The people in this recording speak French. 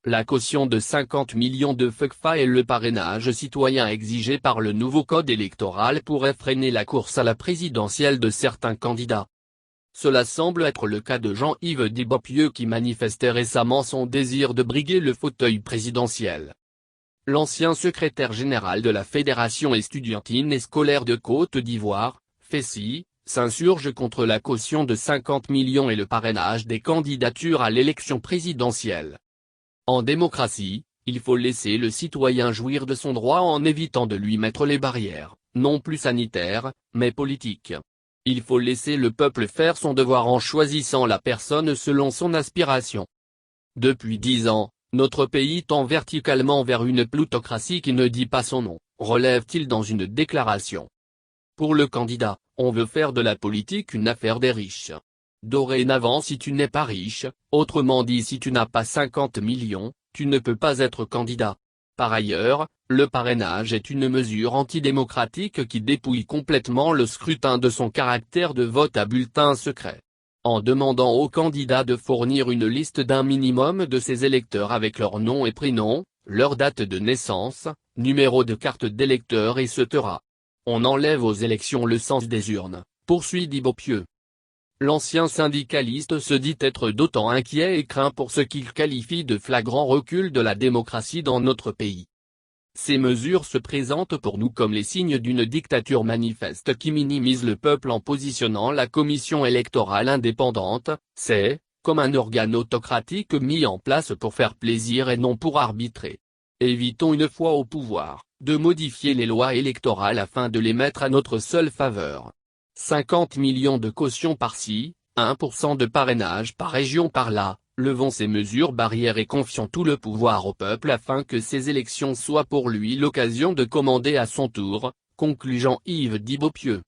La caution de 50 millions de FECFA et le parrainage citoyen exigé par le nouveau code électoral pourraient freiner la course à la présidentielle de certains candidats. Cela semble être le cas de Jean-Yves Dibopieux qui manifestait récemment son désir de briguer le fauteuil présidentiel. L'ancien secrétaire général de la Fédération estudiantine et scolaire de Côte d'Ivoire, FESI, s'insurge contre la caution de 50 millions et le parrainage des candidatures à l'élection présidentielle. En démocratie, il faut laisser le citoyen jouir de son droit en évitant de lui mettre les barrières, non plus sanitaires, mais politiques. Il faut laisser le peuple faire son devoir en choisissant la personne selon son aspiration. Depuis 10 ans, notre pays tend verticalement vers une plutocratie qui ne dit pas son nom, relève-t-il dans une déclaration. Pour le candidat, on veut faire de la politique une affaire des riches. Dorénavant si tu n'es pas riche, autrement dit si tu n'as pas 50 millions, tu ne peux pas être candidat. Par ailleurs, le parrainage est une mesure antidémocratique qui dépouille complètement le scrutin de son caractère de vote à bulletin secret. En demandant aux candidats de fournir une liste d'un minimum de ses électeurs avec leur nom et prénom, leur date de naissance, numéro de carte d'électeur etc. On enlève aux élections le sens des urnes, poursuit Dibopieux. L'ancien syndicaliste se dit être d'autant inquiet et craint pour ce qu'il qualifie de flagrant recul de la démocratie dans notre pays. Ces mesures se présentent pour nous comme les signes d'une dictature manifeste qui minimise le peuple en positionnant la commission électorale indépendante, c'est, comme un organe autocratique mis en place pour faire plaisir et non pour arbitrer. Évitons une fois au pouvoir, de modifier les lois électorales afin de les mettre à notre seule faveur. 50 millions de caution par-ci, 1% de parrainage par région par-là, levons ces mesures barrières et confions tout le pouvoir au peuple afin que ces élections soient pour lui l'occasion de commander à son tour, conclut Jean-Yves Dibopieux.